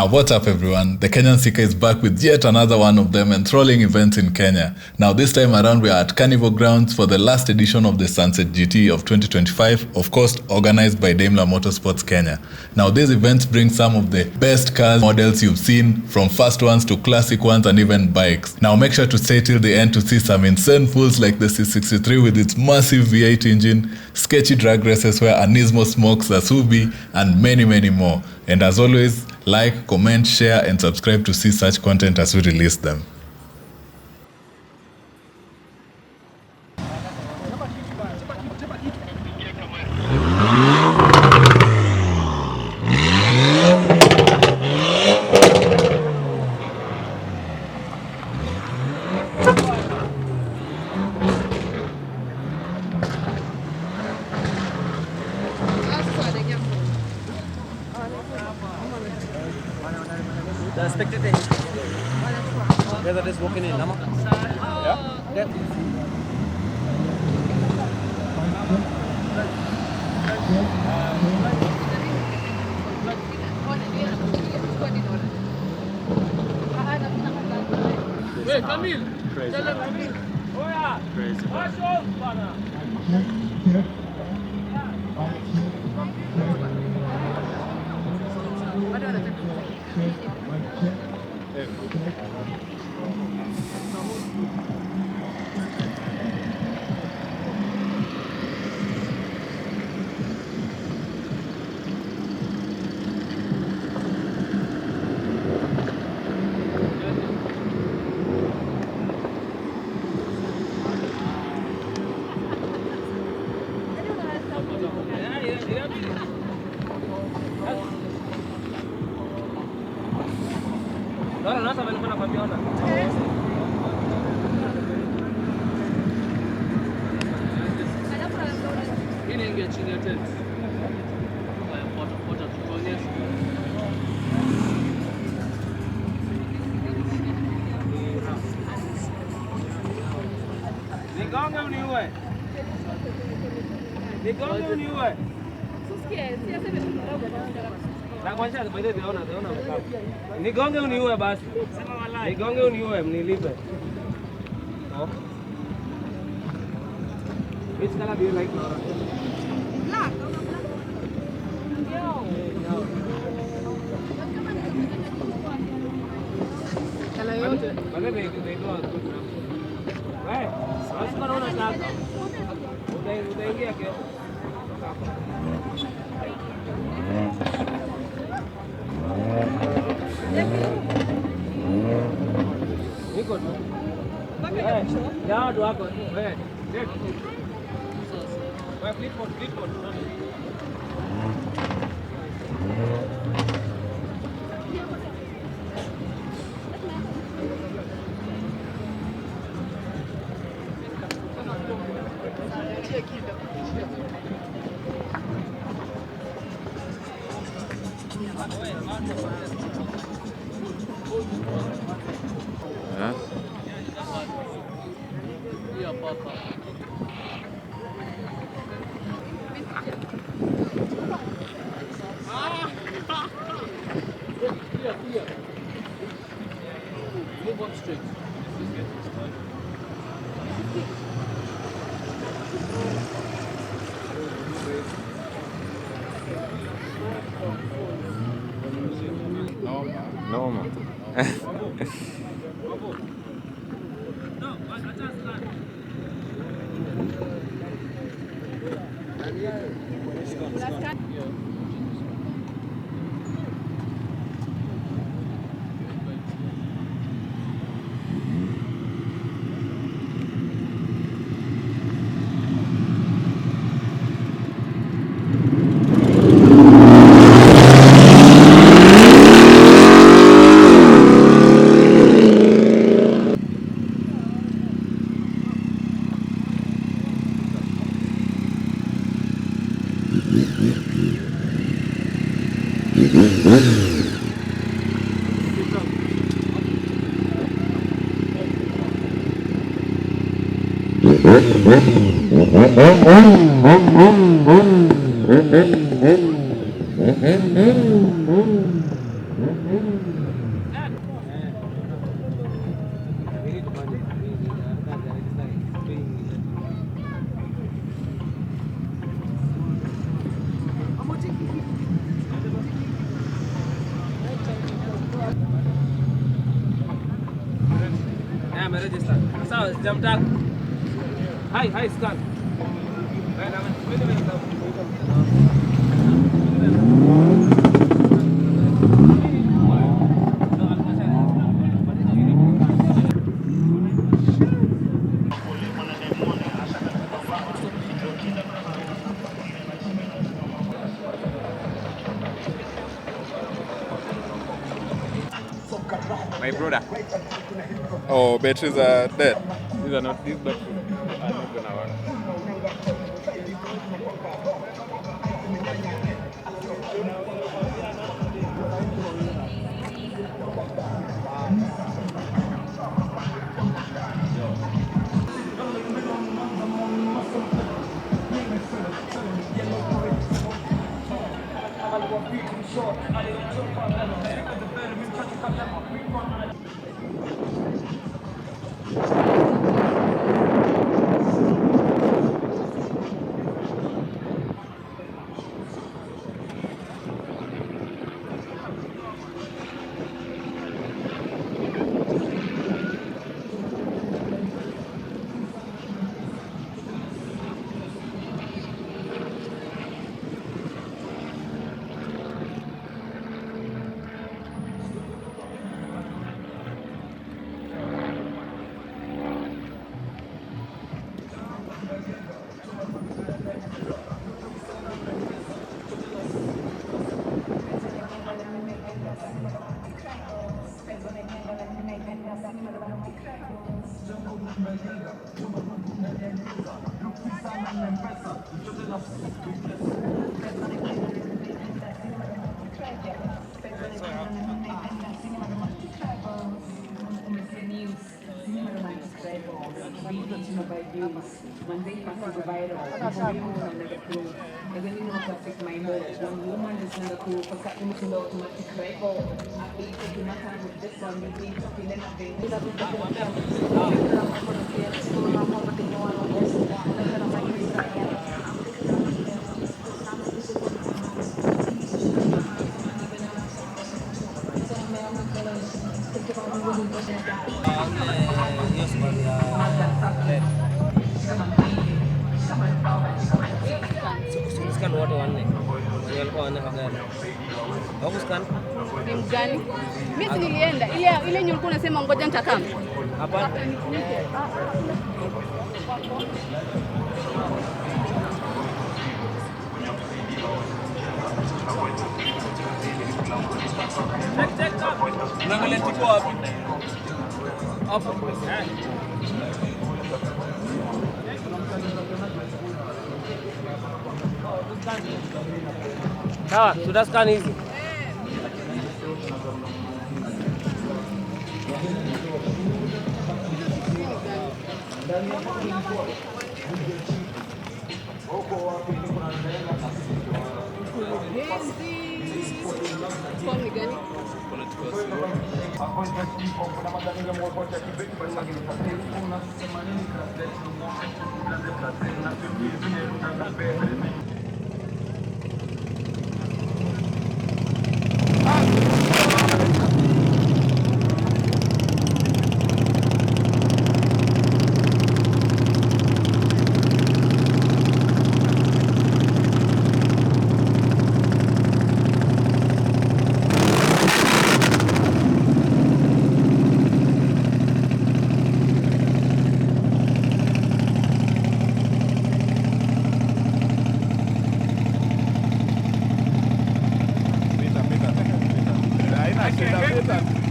Now, what's up, everyone? The Kenyan Seeker is back with yet another one of them enthralling events in Kenya. Now, this time around, we are at Carnival Grounds for the last edition of the Sunset GT of 2025, of course, organized by Daimler Motorsports Kenya. Now, these events bring some of the best cars models you've seen, from fast ones to classic ones and even bikes. Now, make sure to stay till the end to see some insane pulls like the C63 with its massive V8 engine, sketchy drag races where Anismo smokes a Subi, and many, many more. And as always, like, comment, share, and subscribe to see such content as we release them. The spectator. Whether it is walking in, Lama? Yeah? Yeah. Hey, Camille! Tell them Camille! Oh yeah! Crazy. Ahora no saben una campeona. Hii ni ingia chini ya tent. Pota tukuonyesha. Nigonge uniue. Nigonge uniue. Na kwanza baada ya naona nigonge uniue basi. Sema wallahi. Nigonge uniue mnilipe. Oh. Which color do you like, Laura? Black. Hello. Wale they do a good job. Hey, basi kana unataka. Utaingia kesho. Niko tu. Ya watu wako. Wewe. Wewe Clipboard. Move on straight. Normal. Register. Sawa, sijamtaka. Hai scan. My brother. Oh, batteries are dead. These batteries are not gonna work. Scan wote wanne. Walikuwa wanne kwa gari. Hakuscan? Ni mgani? Mimi si nilienda. Ile yenye ulikuwa unasema ngoja nitakaa. Hapa. Check. Unaangalia tipo wapi? Hapo. Sawa, sudah scan hizi.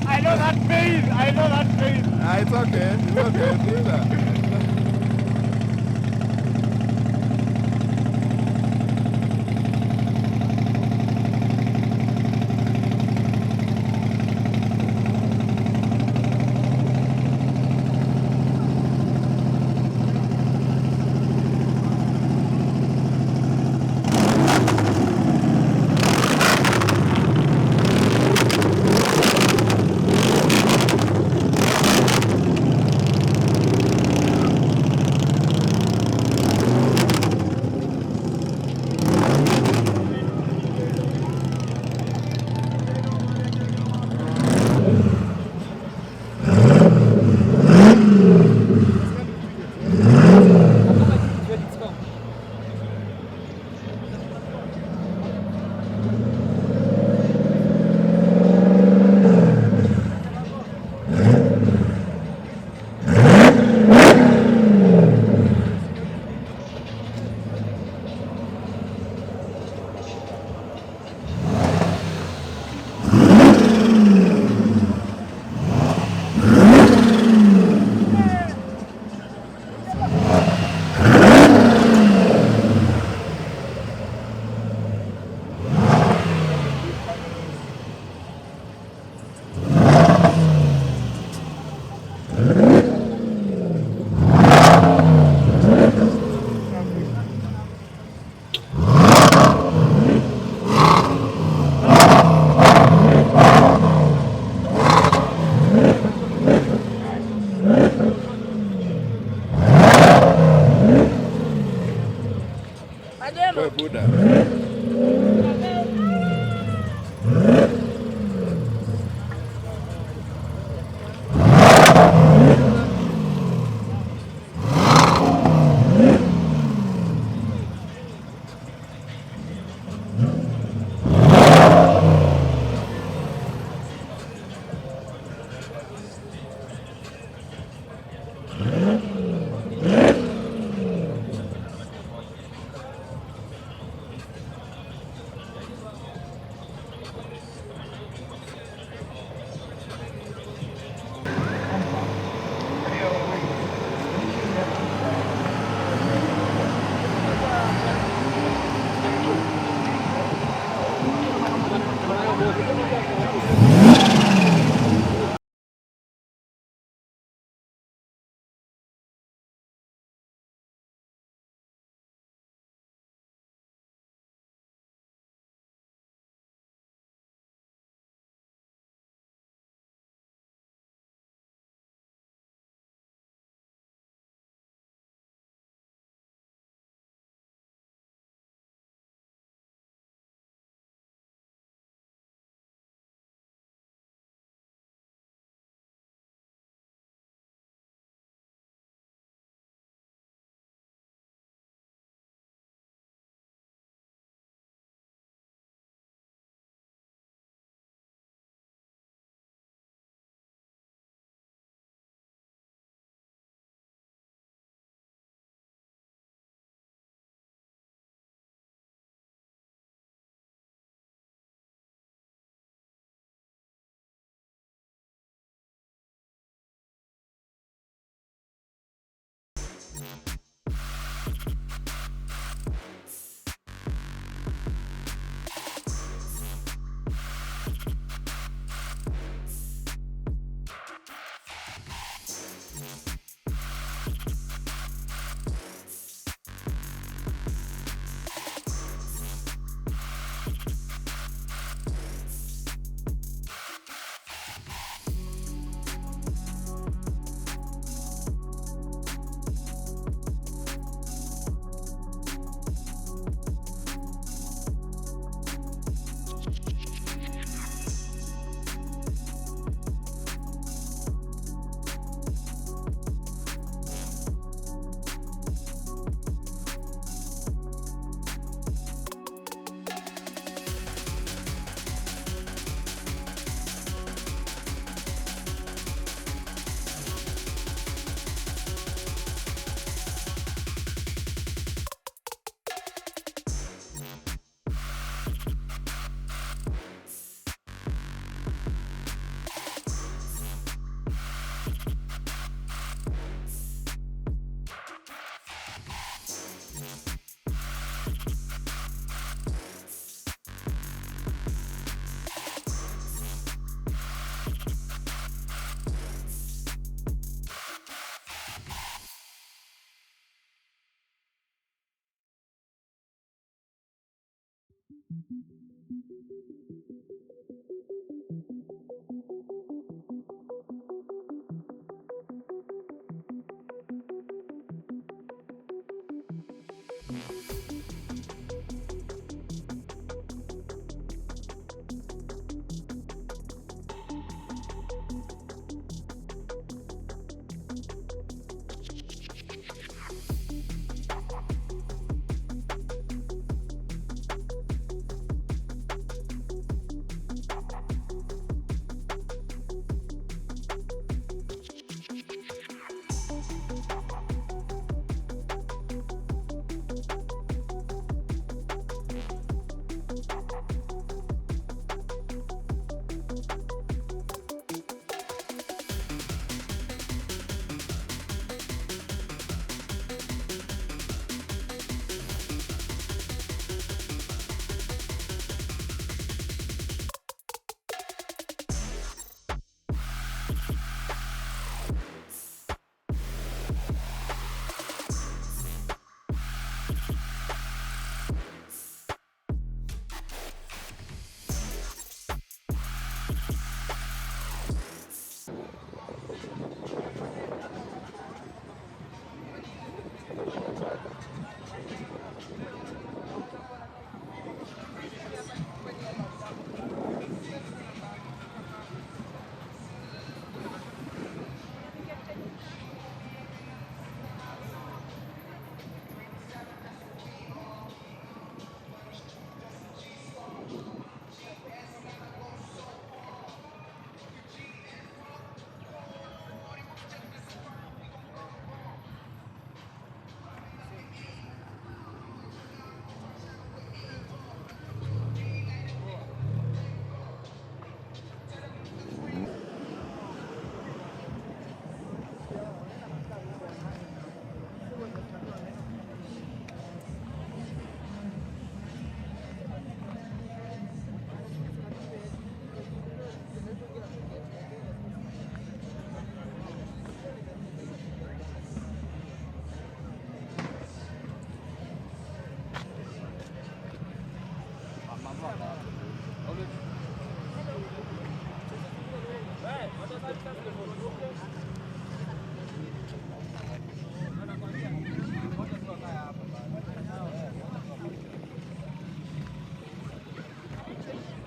I know that pain. It's okay.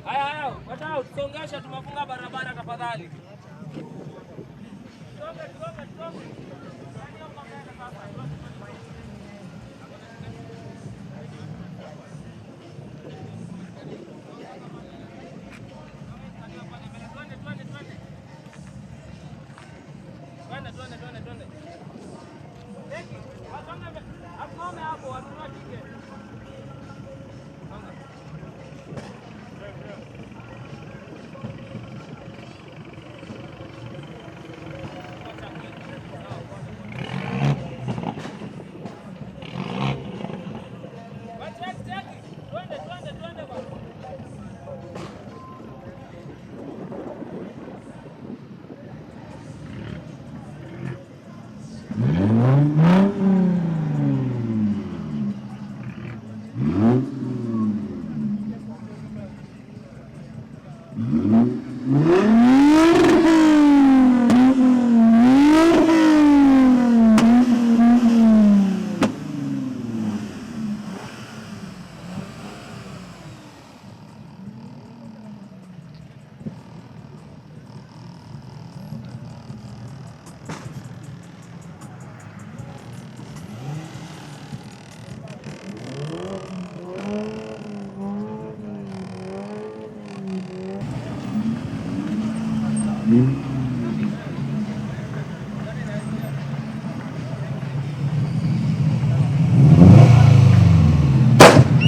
Haya, wataka tusongeshe, tumefunga barabara tafadhali. Tusonge. Twende. Asimame hapo, watunua tiketi.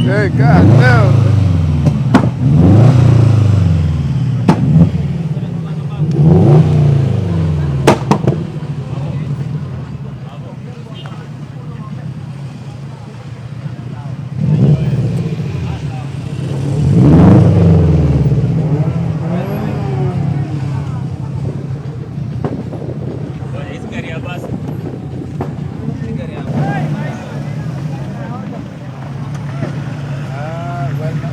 Hey, God, no. Well,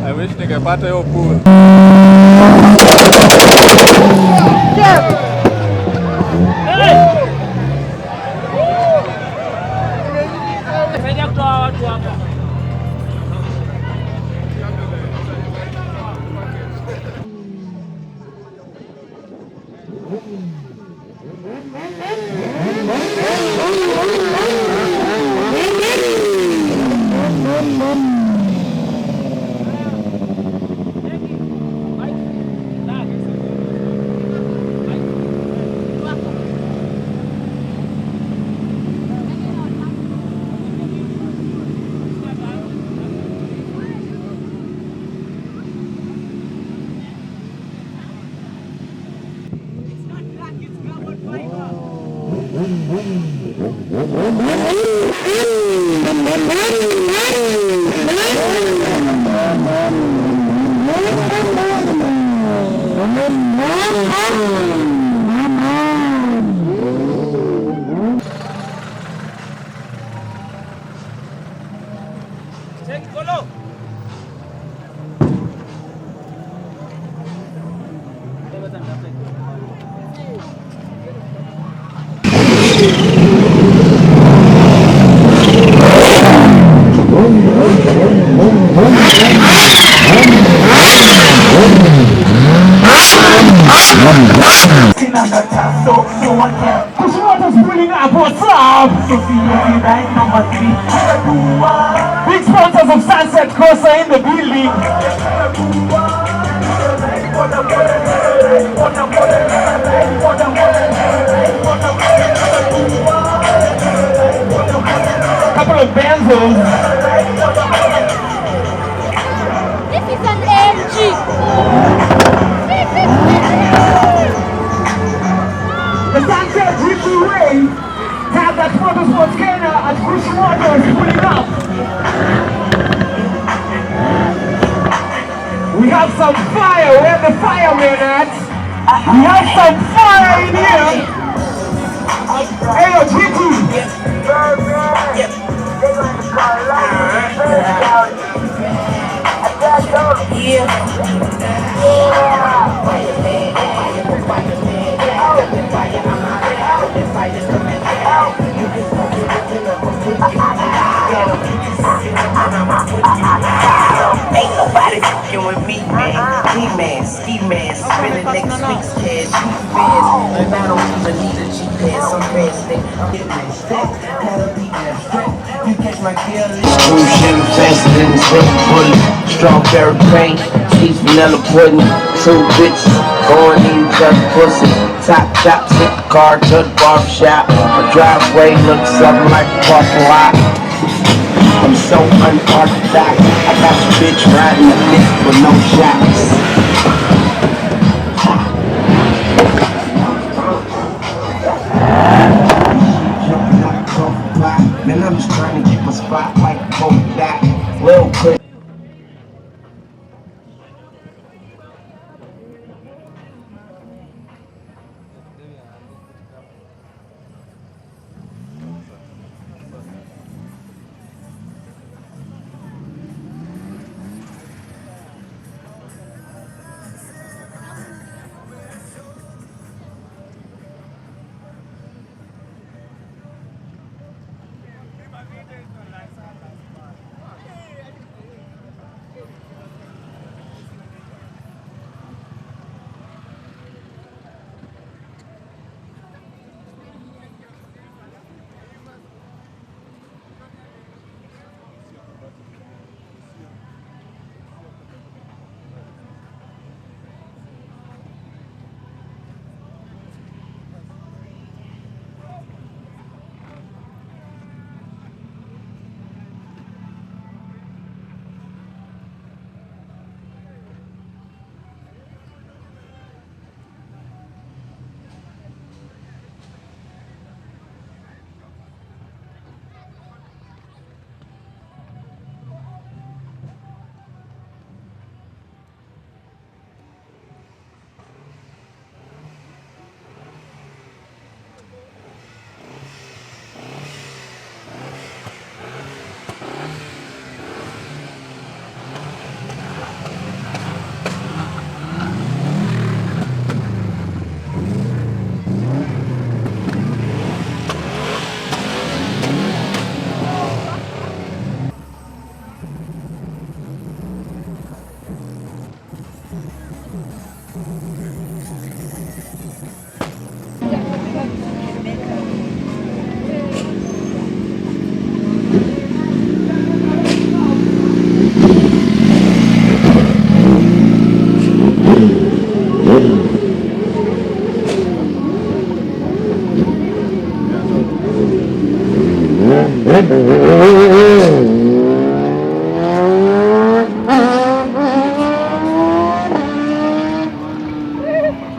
I wish ningepata hiyo pool. Big sponsors of Sunset Crosser in the building. Couple of benzos. This is an AMG. The Sunset Ripley Way have that motorsports Kenya at Kushi Motors pulling up. We have some fire. Where the firemen at? We have some fire in here. Hey, yo, GT. Ain't nobody fucking with me, man. He man, ski man, spinning the next week's cash. Cheap fans, and I don't even need a G-Pass. Some fans think I'm getting respect. Had a beat abstract. You catch my kill. Smooth shimmy faster than the same bullet. Strawberry paint, sweet vanilla pudding. Two bitches going in each other's pussy. Top chops, hit the car to the barbershop. My driveway looks something like a parking lot. I'm so unorthodox. I got your bitch riding the dick with no shots. Jumping out the cover block. Man, I'm just trying to get my spot like a polka dot. Little quick.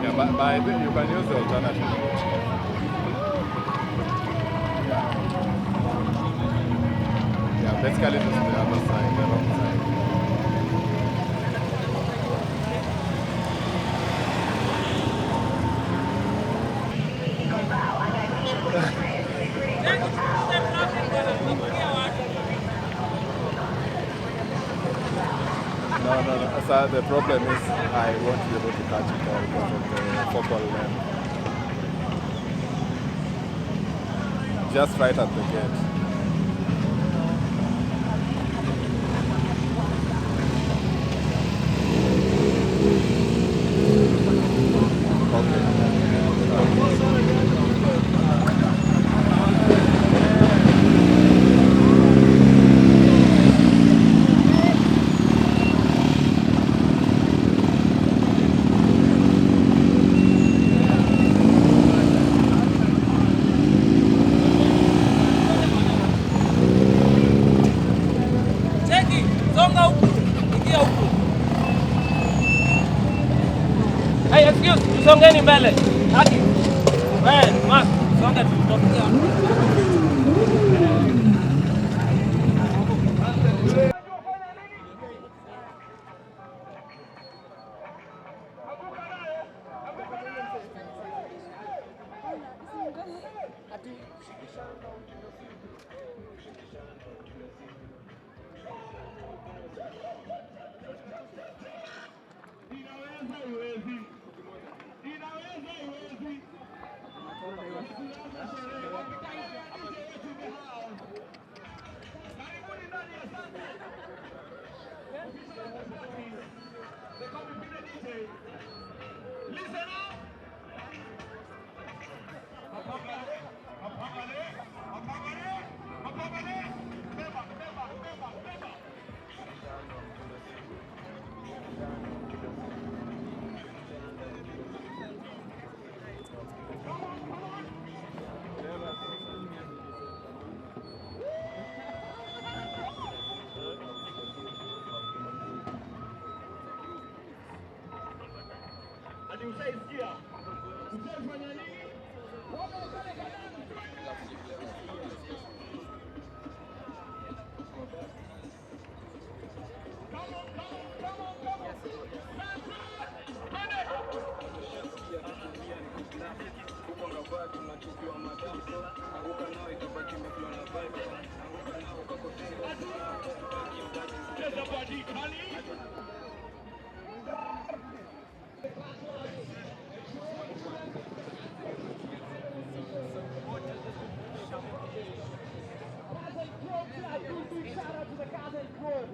Yeah, but I think you can use the alternative route. Yeah, basically this is the other side, the wrong side. No. So the problem is I won't be able to catch it all because of the focal length. Just right at the gate. Hey, excuse, tusongeni mbele. Haki. Wewe, Mark, songa tutoke. Listen up. Mapambane, mapambane, mapambane, mapambane. Beba, beba, beba, beba. Come on, come on. Hadi usaisikia. Usafanya nini? Wamepeleka ndani. Come on, come on, come on, come on. Cheza badi kali. Shout out to the Gaza crew.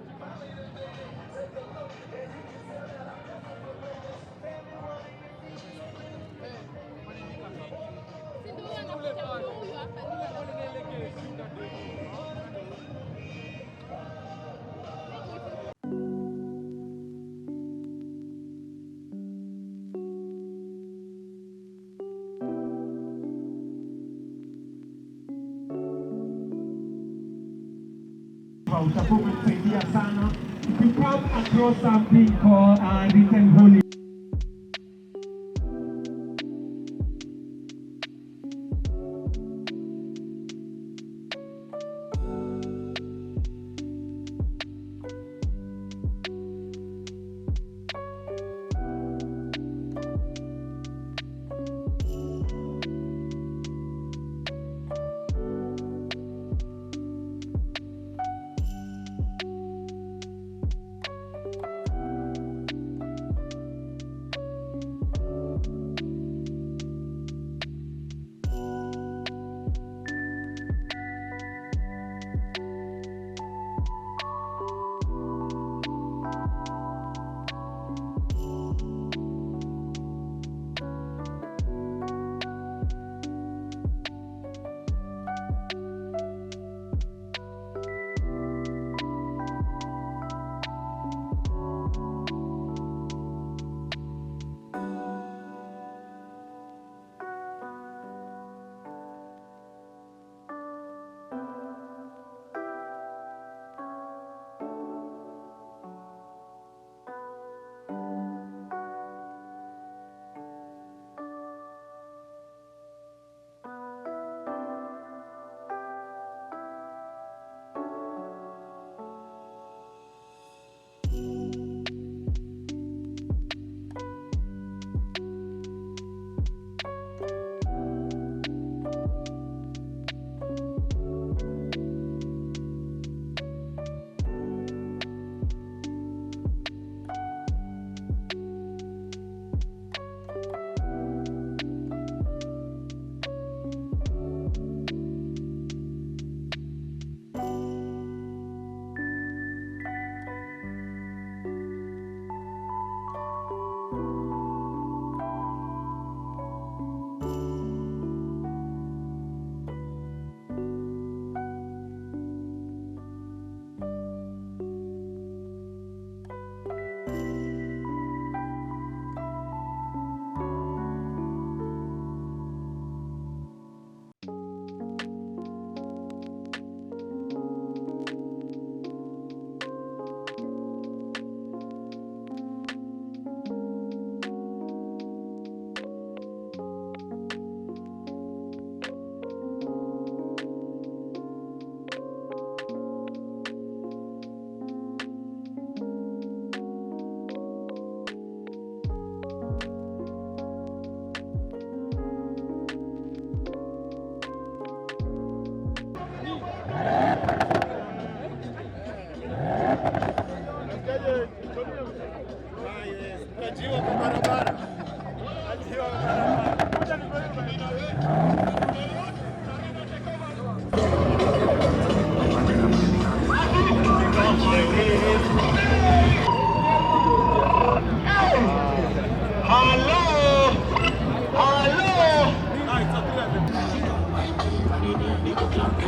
Si ndio anakuja huyu hapa utakuwa umetusaidia sana. If you come across something called written holy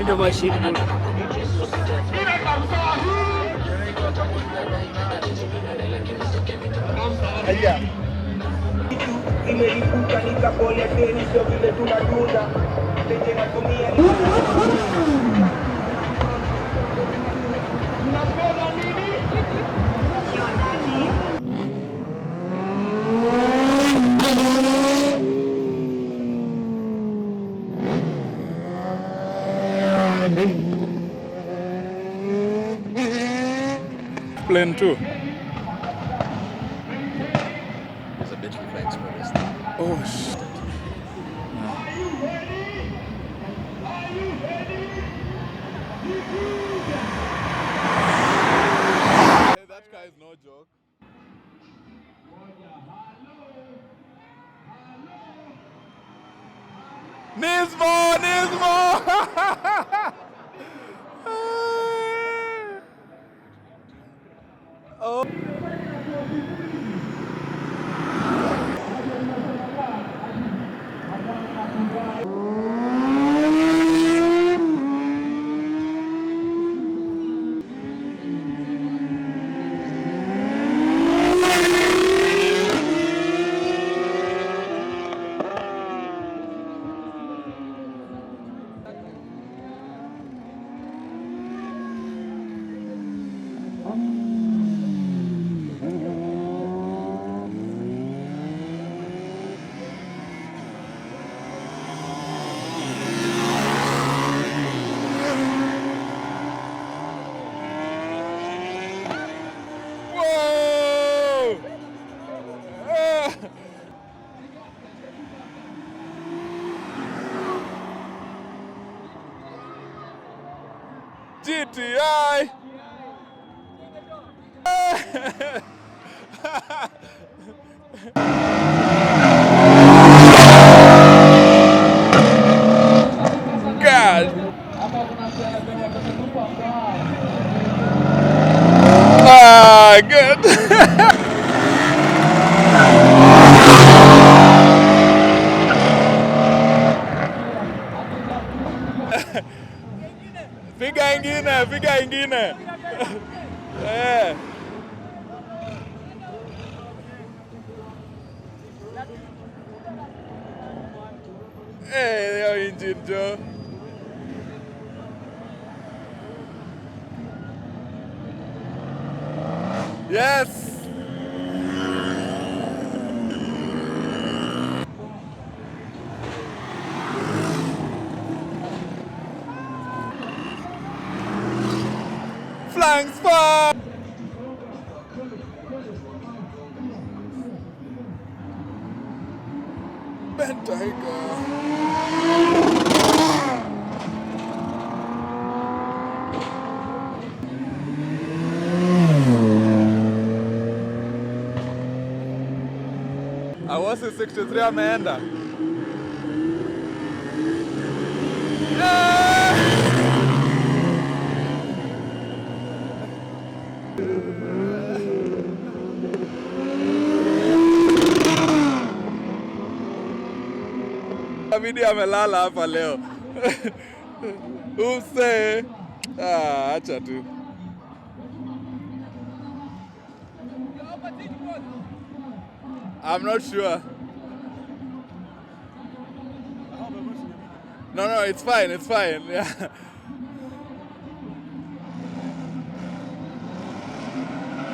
ndo mashine. Imelipuka nikapolia teni, sio vile tunadunda penye natumia Plane too. There's a bit of flights for this. Oh shit. That guy is no joke. Nismo! Oh. Whoa! GTI! God! Ah, good! Figa ingine. Eh. Yo engine Joe. Yes. Flanks fire. Ben Tiger. Awasi 63 ameenda. Abidi amelala hapa leo. Use. Acha tu. I'm not sure. No, it's fine. Yeah.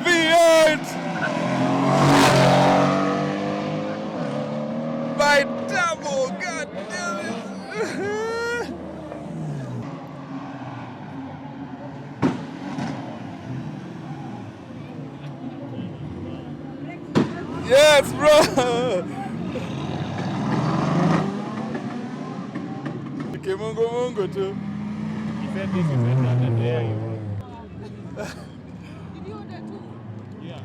V8! By double, god damn it! Yes, bro! Mungu tu. He said this is another day. Yeah.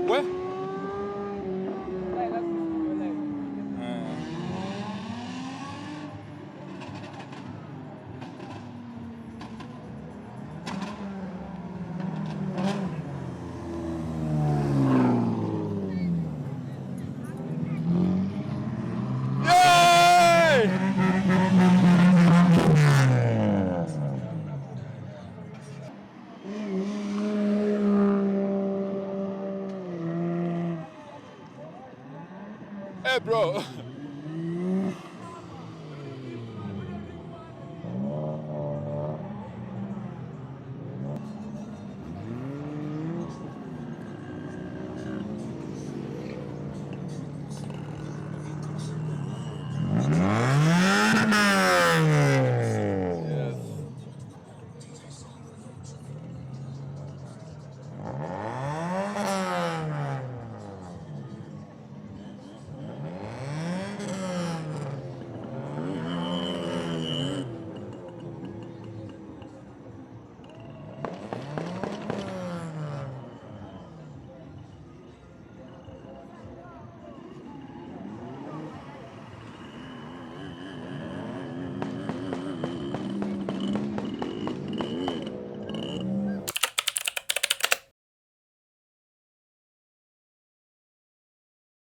Where? Hey bro.